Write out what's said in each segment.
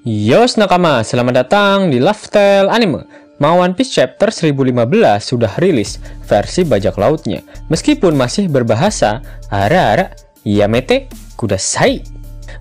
Yos nakama, selamat datang di Lifestyle Anime. One Piece Chapter 1015 sudah rilis versi bajak lautnya. Meskipun masih berbahasa Ara-ara Yamete Kudasai.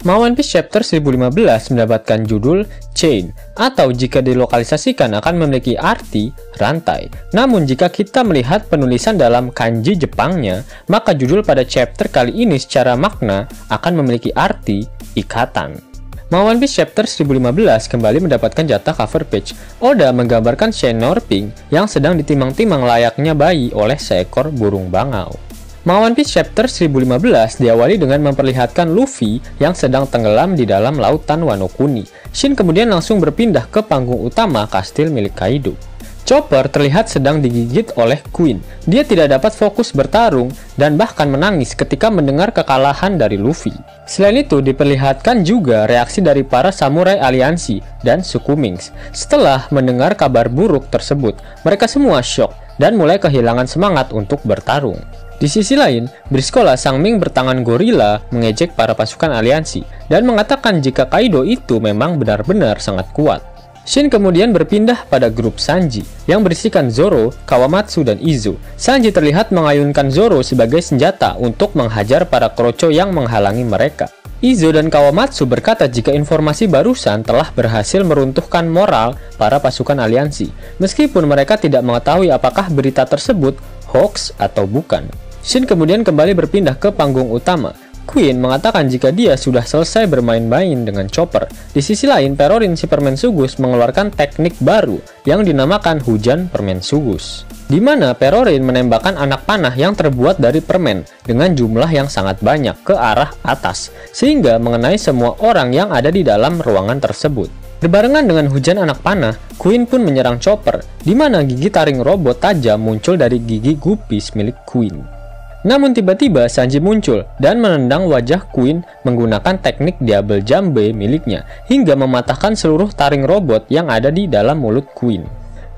One Piece Chapter 1015 mendapatkan judul Chain, atau jika dilokalisasikan akan memiliki arti rantai. Namun jika kita melihat penulisan dalam kanji Jepangnya, maka judul pada chapter kali ini secara makna akan memiliki arti ikatan. One Piece Chapter 1015 kembali mendapatkan jatah cover page. Oda menggambarkan Shenor Pink yang sedang ditimang-timang layaknya bayi oleh seekor burung bangau. One Piece Chapter 1015 diawali dengan memperlihatkan Luffy yang sedang tenggelam di dalam lautan Wano Kuni. Shin kemudian langsung berpindah ke panggung utama kastil milik Kaido. Chopper terlihat sedang digigit oleh Queen. Dia tidak dapat fokus bertarung dan bahkan menangis ketika mendengar kekalahan dari Luffy. Selain itu, diperlihatkan juga reaksi dari para samurai aliansi dan suku Minks. Setelah mendengar kabar buruk tersebut, mereka semua syok dan mulai kehilangan semangat untuk bertarung. Di sisi lain, Briscola sang Ming bertangan gorila mengejek para pasukan aliansi dan mengatakan jika Kaido itu memang benar-benar sangat kuat. Shin kemudian berpindah pada grup Sanji yang berisikan Zoro, Kawamatsu, dan Izo. Sanji terlihat mengayunkan Zoro sebagai senjata untuk menghajar para kroco yang menghalangi mereka. Izo dan Kawamatsu berkata jika informasi barusan telah berhasil meruntuhkan moral para pasukan aliansi, meskipun mereka tidak mengetahui apakah berita tersebut hoax atau bukan. Shin kemudian kembali berpindah ke panggung utama. Queen mengatakan jika dia sudah selesai bermain-main dengan Chopper. Di sisi lain, Perorin si permen sugus mengeluarkan teknik baru yang dinamakan hujan permen sugus, di mana Perorin menembakkan anak panah yang terbuat dari permen dengan jumlah yang sangat banyak ke arah atas, sehingga mengenai semua orang yang ada di dalam ruangan tersebut. Berbarengan dengan hujan anak panah, Queen pun menyerang Chopper, di mana gigi taring robot tajam muncul dari gigi gupis milik Queen. Namun tiba-tiba Sanji muncul dan menendang wajah Queen menggunakan teknik double jambe miliknya hingga mematahkan seluruh taring robot yang ada di dalam mulut Queen.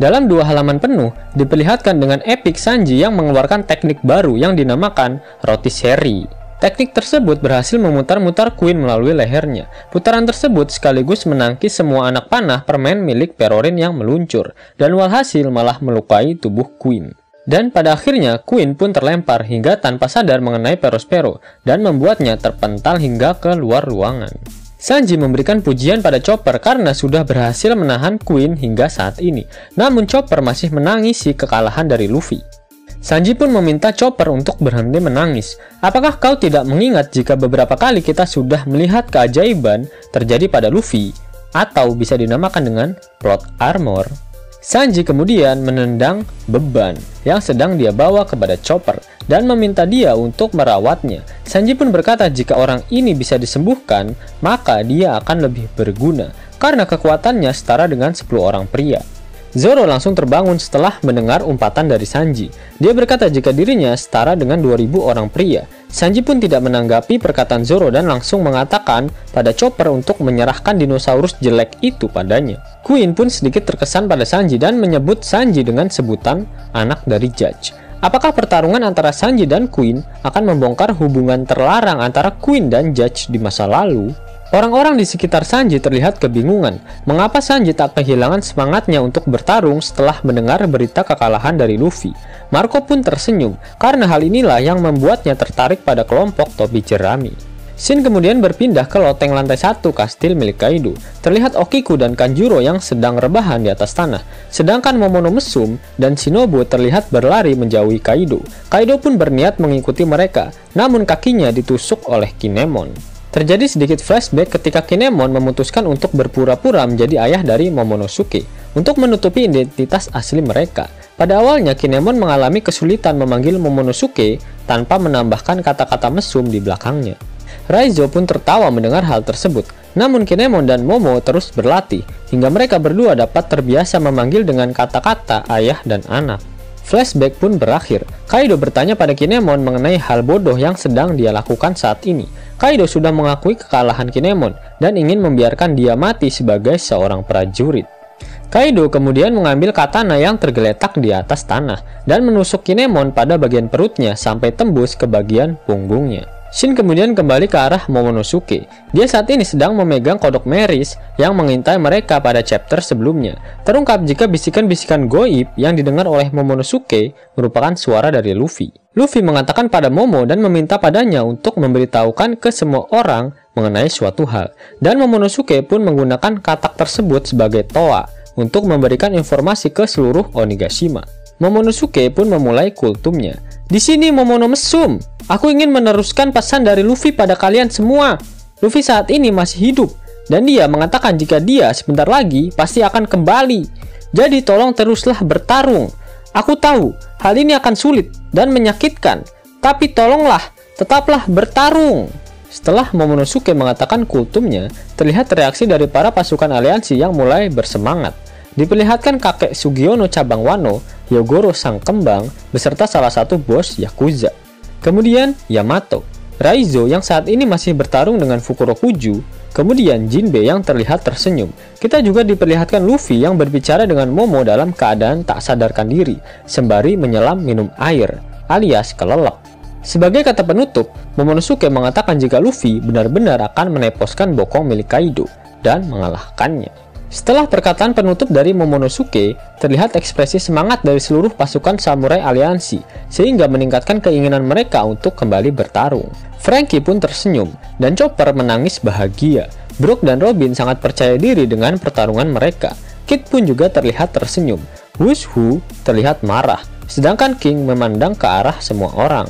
Dalam 2 halaman penuh diperlihatkan dengan epic Sanji yang mengeluarkan teknik baru yang dinamakan rotisserie. Teknik tersebut berhasil memutar-mutar Queen melalui lehernya. Putaran tersebut sekaligus menangkis semua anak panah permen milik Perorin yang meluncur dan walhasil malah melukai tubuh Queen. Dan pada akhirnya, Queen pun terlempar hingga tanpa sadar mengenai Perospero dan membuatnya terpental hingga ke luar ruangan. Sanji memberikan pujian pada Chopper karena sudah berhasil menahan Queen hingga saat ini. Namun Chopper masih menangisi kekalahan dari Luffy. Sanji pun meminta Chopper untuk berhenti menangis. Apakah kau tidak mengingat jika beberapa kali kita sudah melihat keajaiban terjadi pada Luffy? Atau bisa dinamakan dengan plot armor? Sanji kemudian menendang beban yang sedang dia bawa kepada Chopper dan meminta dia untuk merawatnya. Sanji pun berkata jika orang ini bisa disembuhkan, maka dia akan lebih berguna karena kekuatannya setara dengan 10 orang pria. Zoro langsung terbangun setelah mendengar umpatan dari Sanji. Dia berkata jika dirinya setara dengan 2000 orang pria. Sanji pun tidak menanggapi perkataan Zoro dan langsung mengatakan pada Chopper untuk menyerahkan dinosaurus jelek itu padanya. Queen pun sedikit terkesan pada Sanji dan menyebut Sanji dengan sebutan anak dari Judge. Apakah pertarungan antara Sanji dan Queen akan membongkar hubungan terlarang antara Queen dan Judge di masa lalu? Orang-orang di sekitar Sanji terlihat kebingungan. Mengapa Sanji tak kehilangan semangatnya untuk bertarung setelah mendengar berita kekalahan dari Luffy? Marco pun tersenyum, karena hal inilah yang membuatnya tertarik pada kelompok topi jerami. Shin kemudian berpindah ke loteng lantai 1 kastil milik Kaido. Terlihat Okiku dan Kanjuro yang sedang rebahan di atas tanah. Sedangkan Momono mesum dan Shinobu terlihat berlari menjauhi Kaido. Kaido pun berniat mengikuti mereka, namun kakinya ditusuk oleh Kinemon. Terjadi sedikit flashback ketika Kinemon memutuskan untuk berpura-pura menjadi ayah dari Momonosuke untuk menutupi identitas asli mereka. Pada awalnya Kinemon mengalami kesulitan memanggil Momonosuke tanpa menambahkan kata-kata mesum di belakangnya. Raizo pun tertawa mendengar hal tersebut. Namun Kinemon dan Momo terus berlatih hingga mereka berdua dapat terbiasa memanggil dengan kata-kata ayah dan anak. Flashback pun berakhir. Kaido bertanya pada Kinemon mengenai hal bodoh yang sedang dia lakukan saat ini. Kaido sudah mengakui kekalahan Kinemon dan ingin membiarkan dia mati sebagai seorang prajurit. Kaido kemudian mengambil katana yang tergeletak di atas tanah dan menusuk Kinemon pada bagian perutnya sampai tembus ke bagian punggungnya. Shin kemudian kembali ke arah Momonosuke. Dia saat ini sedang memegang kodok Meris yang mengintai mereka pada chapter sebelumnya. Terungkap jika bisikan-bisikan goib yang didengar oleh Momonosuke merupakan suara dari Luffy. Luffy mengatakan pada Momo dan meminta padanya untuk memberitahukan ke semua orang mengenai suatu hal. Dan Momonosuke pun menggunakan katak tersebut sebagai toa untuk memberikan informasi ke seluruh Onigashima. Momonosuke pun memulai kultumnya. Di sini Momono mesum. Aku ingin meneruskan pesan dari Luffy pada kalian semua. Luffy saat ini masih hidup dan dia mengatakan jika dia sebentar lagi pasti akan kembali. Jadi tolong teruslah bertarung. Aku tahu hal ini akan sulit dan menyakitkan, tapi tolonglah tetaplah bertarung. Setelah Momonosuke mengatakan kultumnya, terlihat reaksi dari para pasukan aliansi yang mulai bersemangat. Diperlihatkan kakek Sugiono cabang Wano, Hyogoro sang kembang, beserta salah satu bos Yakuza. Kemudian Yamato, Raizo yang saat ini masih bertarung dengan Fukurokuju, kemudian Jinbe yang terlihat tersenyum. Kita juga diperlihatkan Luffy yang berbicara dengan Momo dalam keadaan tak sadarkan diri, sembari menyelam minum air, alias kelelep. Sebagai kata penutup, Momonosuke mengatakan jika Luffy benar-benar akan meneposkan bokong milik Kaido dan mengalahkannya. Setelah perkataan penutup dari Momonosuke, terlihat ekspresi semangat dari seluruh pasukan samurai aliansi, sehingga meningkatkan keinginan mereka untuk kembali bertarung. Franky pun tersenyum, dan Chopper menangis bahagia. Brook dan Robin sangat percaya diri dengan pertarungan mereka. Kid pun juga terlihat tersenyum. Wushu terlihat marah, sedangkan King memandang ke arah semua orang.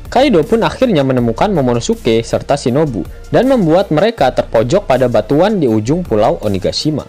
Kaido pun akhirnya menemukan Momonosuke serta Shinobu dan membuat mereka terpojok pada batuan di ujung pulau Onigashima.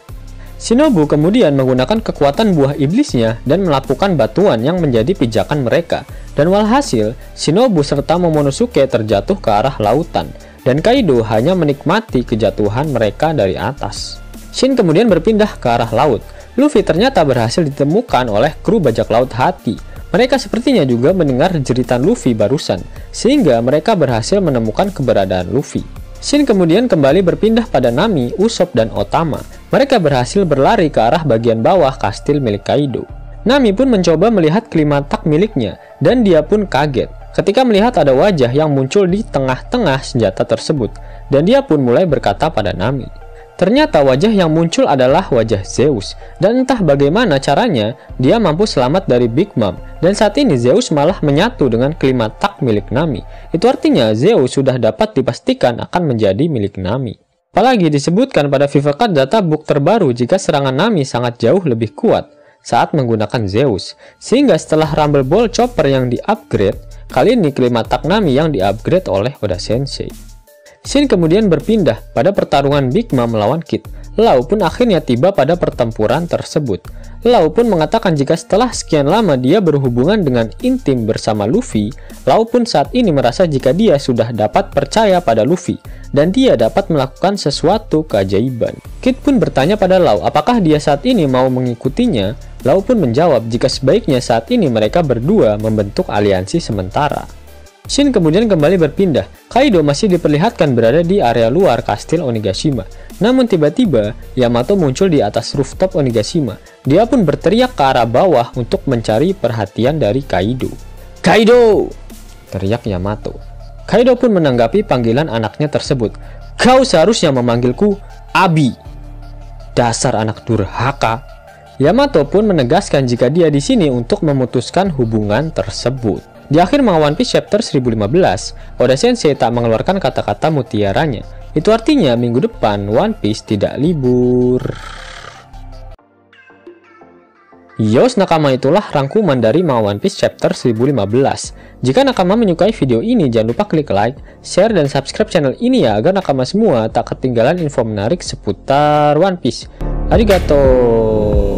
Shinobu kemudian menggunakan kekuatan buah iblisnya dan melakukan batuan yang menjadi pijakan mereka. Dan walhasil, Shinobu serta Momonosuke terjatuh ke arah lautan dan Kaido hanya menikmati kejatuhan mereka dari atas. Shin kemudian berpindah ke arah laut. Luffy ternyata berhasil ditemukan oleh kru bajak laut Hati. Mereka sepertinya juga mendengar jeritan Luffy barusan, sehingga mereka berhasil menemukan keberadaan Luffy. Shin kemudian kembali berpindah pada Nami, Usopp, dan Otama. Mereka berhasil berlari ke arah bagian bawah kastil milik Kaido. Nami pun mencoba melihat klimatak miliknya, dan dia pun kaget ketika melihat ada wajah yang muncul di tengah-tengah senjata tersebut, dan dia pun mulai berkata pada Nami. Ternyata wajah yang muncul adalah wajah Zeus, dan entah bagaimana caranya dia mampu selamat dari Big Mom, dan saat ini Zeus malah menyatu dengan klimatak milik Nami. Itu artinya Zeus sudah dapat dipastikan akan menjadi milik Nami. Apalagi disebutkan pada Viva Card data book terbaru jika serangan Nami sangat jauh lebih kuat saat menggunakan Zeus, sehingga setelah Rumble Ball Chopper yang di-upgrade, kali ini klimatak Nami yang di-upgrade oleh Oda Sensei. Shin kemudian berpindah pada pertarungan Big Mom melawan Kid. Lau pun akhirnya tiba pada pertempuran tersebut. Lau pun mengatakan jika setelah sekian lama dia berhubungan dengan intim bersama Luffy, Lau pun saat ini merasa jika dia sudah dapat percaya pada Luffy, dan dia dapat melakukan sesuatu keajaiban. Kid pun bertanya pada Lau apakah dia saat ini mau mengikutinya. Lau pun menjawab jika sebaiknya saat ini mereka berdua membentuk aliansi sementara. Shin kemudian kembali berpindah. Kaido masih diperlihatkan berada di area luar kastil Onigashima. Namun tiba-tiba, Yamato muncul di atas rooftop Onigashima. Dia pun berteriak ke arah bawah untuk mencari perhatian dari Kaido. "Kaido!" teriak Yamato. Kaido pun menanggapi panggilan anaknya tersebut. "Kau seharusnya memanggilku Abi. Dasar anak durhaka." Yamato pun menegaskan jika dia di sini untuk memutuskan hubungan tersebut. Di akhir manga One Piece chapter 1015, Oda Sensei tak mengeluarkan kata-kata mutiaranya. Itu artinya minggu depan One Piece tidak libur. Yos nakama, itulah rangkuman dari manga One Piece chapter 1015. Jika nakama menyukai video ini, jangan lupa klik like, share, dan subscribe channel ini ya, agar nakama semua tak ketinggalan info menarik seputar One Piece. Arigato!